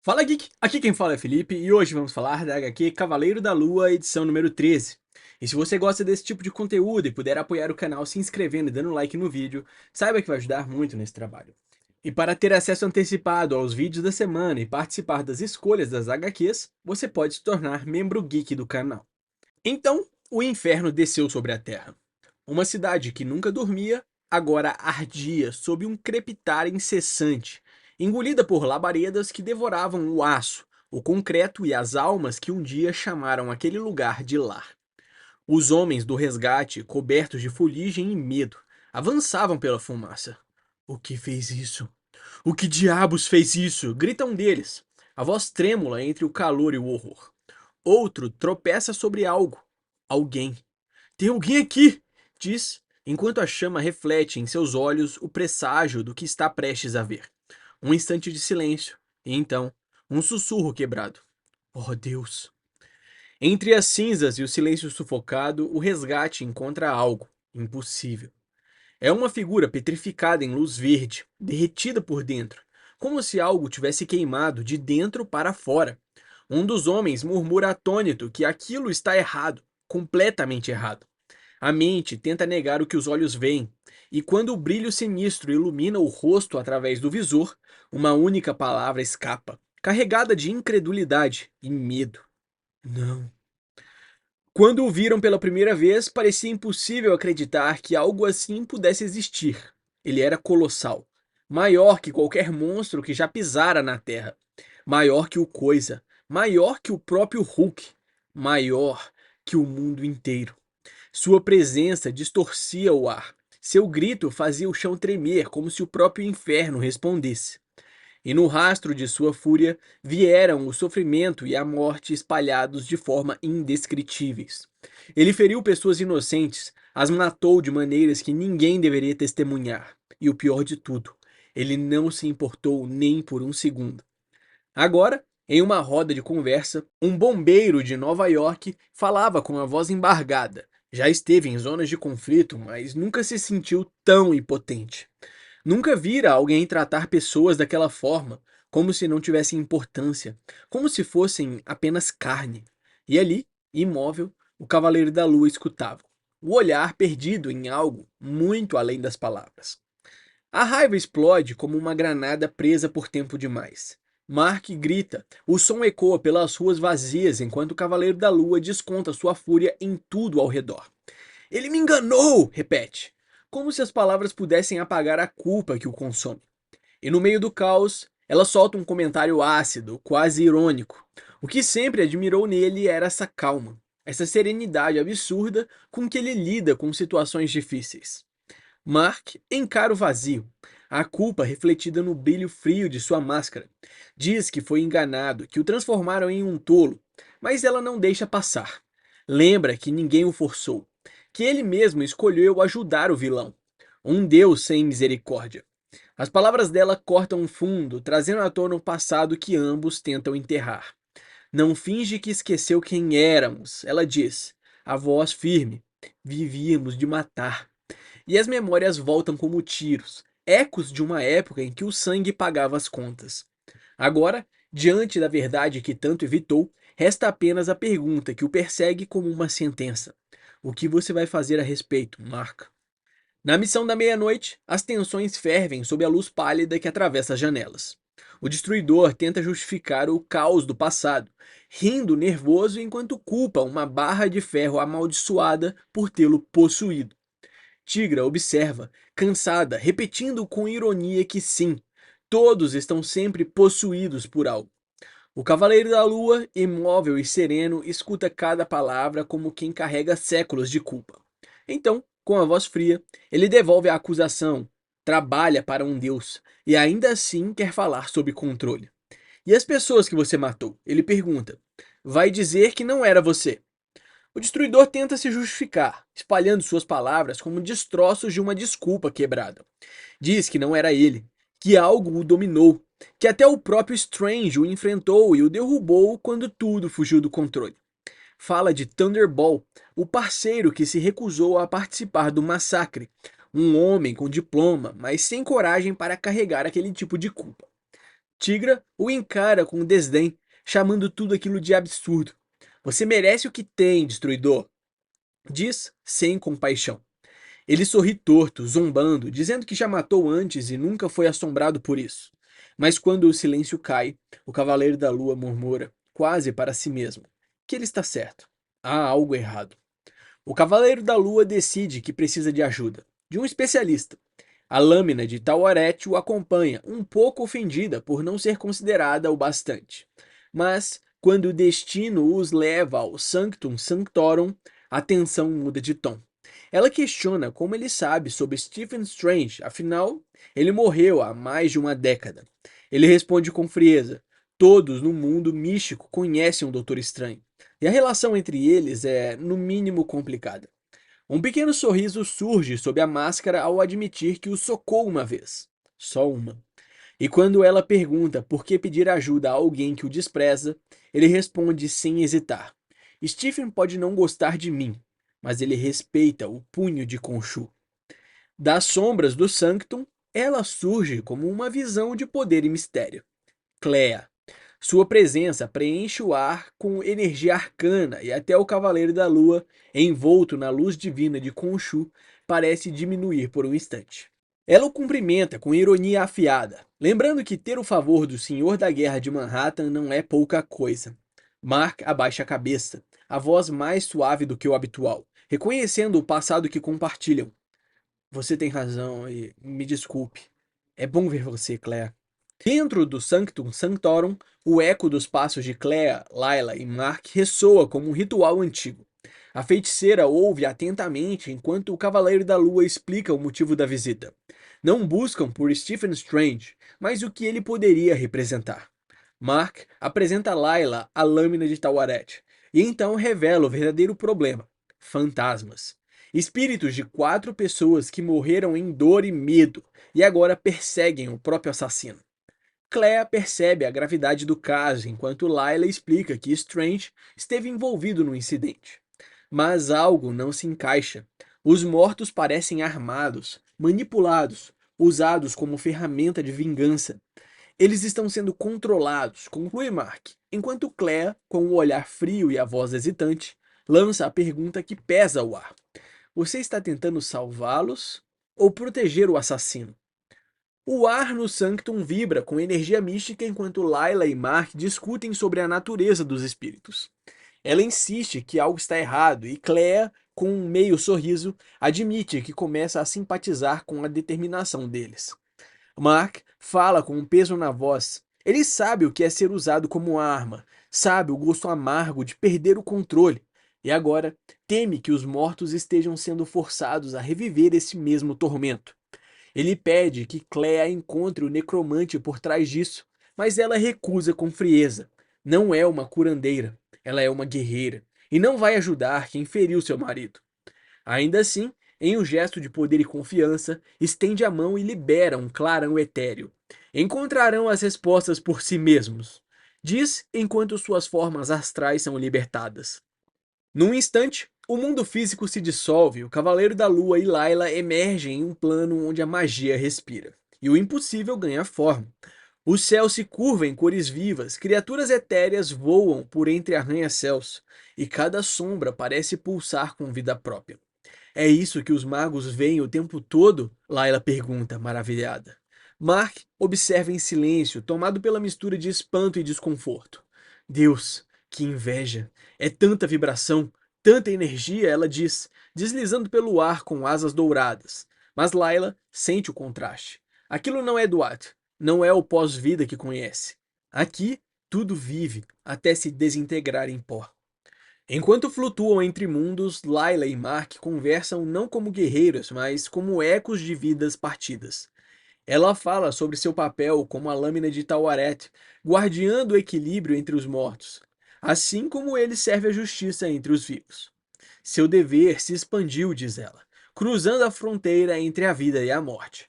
Fala Geek, aqui quem fala é Felipe e hoje vamos falar da HQ Cavaleiro da Lua, edição número 13. E se você gosta desse tipo de conteúdo e puder apoiar o canal se inscrevendo e dando like no vídeo, saiba que vai ajudar muito nesse trabalho. E para ter acesso antecipado aos vídeos da semana e participar das escolhas das HQs, você pode se tornar membro geek do canal. Então, o inferno desceu sobre a Terra. Uma cidade que nunca dormia, agora ardia sob um crepitar incessante, engolida por labaredas que devoravam o aço, o concreto e as almas que um dia chamaram aquele lugar de lar. Os homens do resgate, cobertos de fuligem e medo, avançavam pela fumaça. O que fez isso? O que diabos fez isso? Grita um deles, a voz trêmula entre o calor e o horror. Outro tropeça sobre algo. Alguém. Tem alguém aqui! Diz, enquanto a chama reflete em seus olhos o presságio do que está prestes a ver. Um instante de silêncio, e então, um sussurro quebrado. Oh Deus! Entre as cinzas e o silêncio sufocado, o resgate encontra algo impossível. É uma figura petrificada em luz verde, derretida por dentro, como se algo tivesse queimado de dentro para fora. Um dos homens murmura atônito que aquilo está errado, completamente errado. A mente tenta negar o que os olhos veem, e quando o brilho sinistro ilumina o rosto através do visor, uma única palavra escapa, carregada de incredulidade e medo. Não. Quando o viram pela primeira vez, parecia impossível acreditar que algo assim pudesse existir. Ele era colossal, maior que qualquer monstro que já pisara na Terra, maior que o Coisa, maior que o próprio Hulk, maior que o mundo inteiro. Sua presença distorcia o ar. Seu grito fazia o chão tremer, como se o próprio inferno respondesse. E no rastro de sua fúria vieram o sofrimento e a morte espalhados de forma indescritíveis. Ele feriu pessoas inocentes, as matou de maneiras que ninguém deveria testemunhar. E o pior de tudo, ele não se importou nem por um segundo. Agora, em uma roda de conversa, um bombeiro de Nova York falava com a voz embargada. Já esteve em zonas de conflito, mas nunca se sentiu tão impotente. Nunca vira alguém tratar pessoas daquela forma, como se não tivessem importância, como se fossem apenas carne. E ali, imóvel, o Cavaleiro da Lua escutava, o olhar perdido em algo muito além das palavras. A raiva explode como uma granada presa por tempo demais. Mark grita, o som ecoa pelas ruas vazias enquanto o Cavaleiro da Lua desconta sua fúria em tudo ao redor. Ele me enganou! Repete, como se as palavras pudessem apagar a culpa que o consome. E no meio do caos, ela solta um comentário ácido, quase irônico. O que sempre admirou nele era essa calma, essa serenidade absurda com que ele lida com situações difíceis. Mark encara o vazio, a culpa refletida no brilho frio de sua máscara. Diz que foi enganado, que o transformaram em um tolo, mas ela não deixa passar. Lembra que ninguém o forçou, que ele mesmo escolheu ajudar o vilão. Um Deus sem misericórdia. As palavras dela cortam fundo, trazendo à tona o passado que ambos tentam enterrar. Não finge que esqueceu quem éramos, ela diz, a voz firme. Vivíamos de matar. E as memórias voltam como tiros, ecos de uma época em que o sangue pagava as contas. Agora, diante da verdade que tanto evitou, resta apenas a pergunta que o persegue como uma sentença. O que você vai fazer a respeito, Mark? Na missão da meia-noite, as tensões fervem sob a luz pálida que atravessa as janelas. O destruidor tenta justificar o caos do passado, rindo nervoso enquanto culpa uma barra de ferro amaldiçoada por tê-lo possuído. Tigra observa, cansada, repetindo com ironia que sim, todos estão sempre possuídos por algo. O Cavaleiro da Lua, imóvel e sereno, escuta cada palavra como quem carrega séculos de culpa. Então, com a voz fria, ele devolve a acusação, trabalha para um deus e ainda assim quer falar sob controle. E as pessoas que você matou? Ele pergunta. Vai dizer que não era você. O destruidor tenta se justificar, espalhando suas palavras como destroços de uma desculpa quebrada. Diz que não era ele, que algo o dominou, que até o próprio Strange o enfrentou e o derrubou quando tudo fugiu do controle. Fala de Thunderball, o parceiro que se recusou a participar do massacre, um homem com diploma, mas sem coragem para carregar aquele tipo de culpa. Tigra o encara com desdém, chamando tudo aquilo de absurdo. Você merece o que tem, destruidor, diz sem compaixão. Ele sorri torto, zombando, dizendo que já matou antes e nunca foi assombrado por isso. Mas quando o silêncio cai, o Cavaleiro da Lua murmura, quase para si mesmo, que ele está certo. Há algo errado. O Cavaleiro da Lua decide que precisa de ajuda, de um especialista. A lâmina de Taweret o acompanha, um pouco ofendida por não ser considerada o bastante. Mas, quando o destino os leva ao Sanctum Sanctorum, a tensão muda de tom. Ela questiona como ele sabe sobre Stephen Strange, afinal, ele morreu há mais de uma década. Ele responde com frieza: todos no mundo místico conhecem o Doutor Estranho, e a relação entre eles é, no mínimo, complicada. Um pequeno sorriso surge sob a máscara ao admitir que o socou uma vez. Só uma. E quando ela pergunta por que pedir ajuda a alguém que o despreza, ele responde sem hesitar: Stephen pode não gostar de mim, mas ele respeita o punho de Khonshu. Das sombras do Sanctum, ela surge como uma visão de poder e mistério. Clea. Sua presença preenche o ar com energia arcana e até o Cavaleiro da Lua, envolto na luz divina de Khonshu, parece diminuir por um instante. Ela o cumprimenta com ironia afiada, lembrando que ter o favor do Senhor da Guerra de Manhattan não é pouca coisa. Mark abaixa a cabeça, a voz mais suave do que o habitual, reconhecendo o passado que compartilham. Você tem razão e me desculpe. É bom ver você, Claire. Dentro do Sanctum Sanctorum, o eco dos passos de Clea, Layla e Mark ressoa como um ritual antigo. A feiticeira ouve atentamente enquanto o Cavaleiro da Lua explica o motivo da visita. Não buscam por Stephen Strange, mas o que ele poderia representar. Mark apresenta Layla a lâmina de Taweret, e então revela o verdadeiro problema: fantasmas. Espíritos de 4 pessoas que morreram em dor e medo, e agora perseguem o próprio assassino. Clea percebe a gravidade do caso enquanto Layla explica que Strange esteve envolvido no incidente. Mas algo não se encaixa. Os mortos parecem armados, manipulados, usados como ferramenta de vingança. Eles estão sendo controlados, conclui Mark, enquanto Clea, com o olhar frio e a voz hesitante, lança a pergunta que pesa ao ar. Você está tentando salvá-los ou proteger o assassino? O ar no Sanctum vibra com energia mística enquanto Layla e Mark discutem sobre a natureza dos espíritos. Ela insiste que algo está errado e Clea, com um meio sorriso, admite que começa a simpatizar com a determinação deles. Mark fala com um peso na voz. Ele sabe o que é ser usado como arma, sabe o gosto amargo de perder o controle, e agora teme que os mortos estejam sendo forçados a reviver esse mesmo tormento. Ele pede que Clea encontre o necromante por trás disso, mas ela recusa com frieza. Não é uma curandeira, ela é uma guerreira, e não vai ajudar quem feriu seu marido. Ainda assim, em um gesto de poder e confiança, estende a mão e libera um clarão etéreo. Encontrarão as respostas por si mesmos, diz enquanto suas formas astrais são libertadas. Num instante, o mundo físico se dissolve, o Cavaleiro da Lua e Layla emergem em um plano onde a magia respira. E o impossível ganha forma. O céu se curva em cores vivas, criaturas etéreas voam por entre arranha-céus, e cada sombra parece pulsar com vida própria. É isso que os magos veem o tempo todo? Layla pergunta, maravilhada. Mark observa em silêncio, tomado pela mistura de espanto e desconforto. Deus, que inveja! É tanta vibração, tanta energia, ela diz, deslizando pelo ar com asas douradas. Mas Layla sente o contraste. Aquilo não é Duat, não é o pós-vida que conhece. Aqui, tudo vive, até se desintegrar em pó. Enquanto flutuam entre mundos, Layla e Mark conversam não como guerreiros, mas como ecos de vidas partidas. Ela fala sobre seu papel como a lâmina de Taweret, guardiã do equilíbrio entre os mortos, assim como ele serve a justiça entre os vivos. Seu dever se expandiu, diz ela, cruzando a fronteira entre a vida e a morte.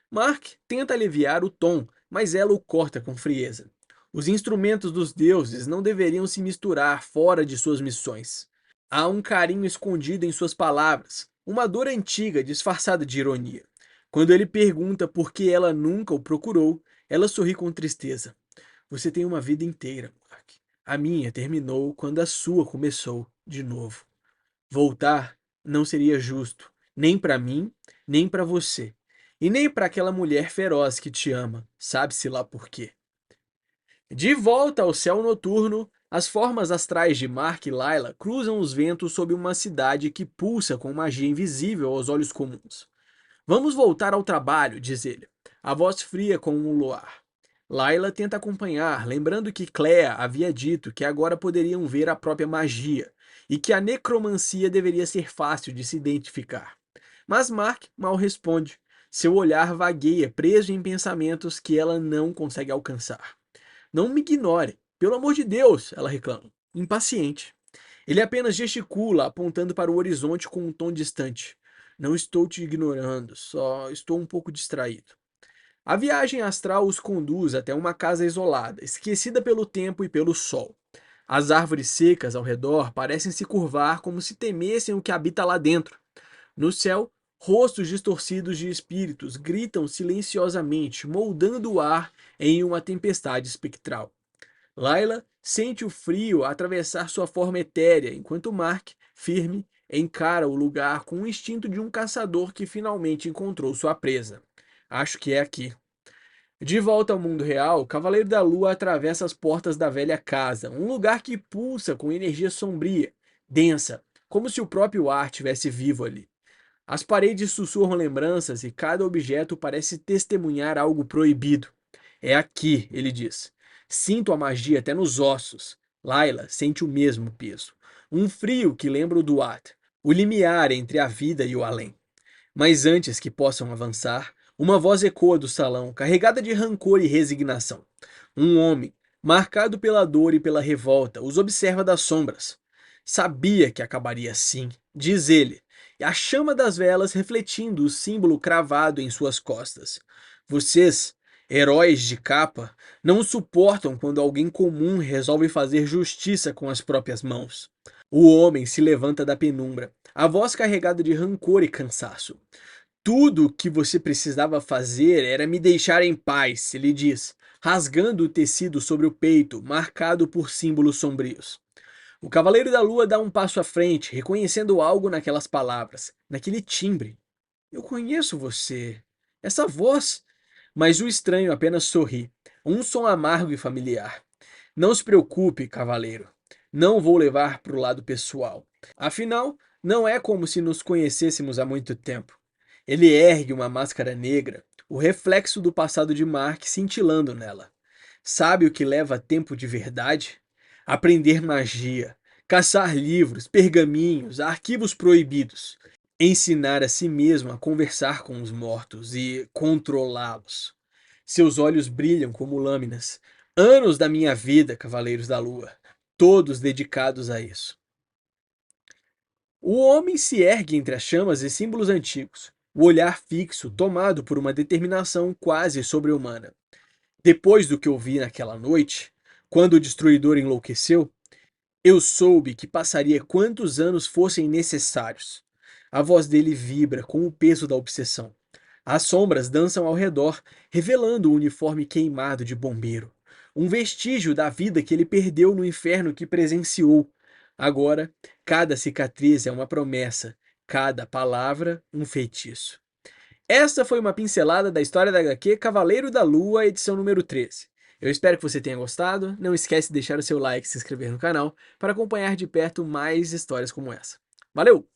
Mark tenta aliviar o tom, mas ela o corta com frieza. Os instrumentos dos deuses não deveriam se misturar fora de suas missões. Há um carinho escondido em suas palavras, uma dor antiga disfarçada de ironia. Quando ele pergunta por que ela nunca o procurou, ela sorri com tristeza. Você tem uma vida inteira, Mark. A minha terminou quando a sua começou de novo. Voltar não seria justo, nem para mim, nem para você, e nem para aquela mulher feroz que te ama, sabe-se lá por quê. De volta ao céu noturno, as formas astrais de Mark e Layla cruzam os ventos sob uma cidade que pulsa com magia invisível aos olhos comuns. Vamos voltar ao trabalho, diz ele, a voz fria como um luar. Layla tenta acompanhar, lembrando que Clea havia dito que agora poderiam ver a própria magia e que a necromancia deveria ser fácil de se identificar. Mas Mark mal responde. Seu olhar vagueia, preso em pensamentos que ela não consegue alcançar. Não me ignore, pelo amor de Deus, ela reclama, impaciente. Ele apenas gesticula, apontando para o horizonte com um tom distante. Não estou te ignorando, só estou um pouco distraído. A viagem astral os conduz até uma casa isolada, esquecida pelo tempo e pelo sol. As árvores secas ao redor parecem se curvar como se temessem o que habita lá dentro. No céu, rostos distorcidos de espíritos gritam silenciosamente, moldando o ar em uma tempestade espectral. Layla sente o frio atravessar sua forma etérea, enquanto Mark, firme, encara o lugar com o instinto de um caçador que finalmente encontrou sua presa. Acho que é aqui. De volta ao mundo real, o Cavaleiro da Lua atravessa as portas da velha casa, um lugar que pulsa com energia sombria, densa, como se o próprio ar estivesse vivo ali. As paredes sussurram lembranças e cada objeto parece testemunhar algo proibido. É aqui, ele diz. Sinto a magia até nos ossos. Layla sente o mesmo peso. Um frio que lembra o Duat, o limiar entre a vida e o além. Mas antes que possam avançar, uma voz ecoa do salão, carregada de rancor e resignação. Um homem, marcado pela dor e pela revolta, os observa das sombras. Sabia que acabaria assim, diz ele, a chama das velas refletindo o símbolo cravado em suas costas. Vocês, heróis de capa, não suportam quando alguém comum resolve fazer justiça com as próprias mãos. O homem se levanta da penumbra, a voz carregada de rancor e cansaço. Tudo o que você precisava fazer era me deixar em paz, ele diz, rasgando o tecido sobre o peito, marcado por símbolos sombrios. O Cavaleiro da Lua dá um passo à frente, reconhecendo algo naquelas palavras, naquele timbre. Eu conheço você. Essa voz. Mas o estranho apenas sorri. Um som amargo e familiar. Não se preocupe, cavaleiro. Não vou levar para o lado pessoal. Afinal, não é como se nos conhecêssemos há muito tempo. Ele ergue uma máscara negra, o reflexo do passado de Mark cintilando nela. Sabe o que leva tempo de verdade? Aprender magia, caçar livros, pergaminhos, arquivos proibidos, ensinar a si mesmo a conversar com os mortos e controlá-los. Seus olhos brilham como lâminas. Anos da minha vida, Cavaleiros da Lua, todos dedicados a isso. O homem se ergue entre as chamas e símbolos antigos, o olhar fixo, tomado por uma determinação quase sobre-humana. Depois do que ouvi naquela noite, quando o destruidor enlouqueceu, eu soube que passaria quantos anos fossem necessários. A voz dele vibra com o peso da obsessão. As sombras dançam ao redor, revelando o uniforme queimado de bombeiro. Um vestígio da vida que ele perdeu no inferno que presenciou. Agora, cada cicatriz é uma promessa, cada palavra um feitiço. Essa foi uma pincelada da história da HQ Cavaleiro da Lua, edição número 13. Eu espero que você tenha gostado. Não esquece de deixar o seu like e se inscrever no canal para acompanhar de perto mais histórias como essa. Valeu!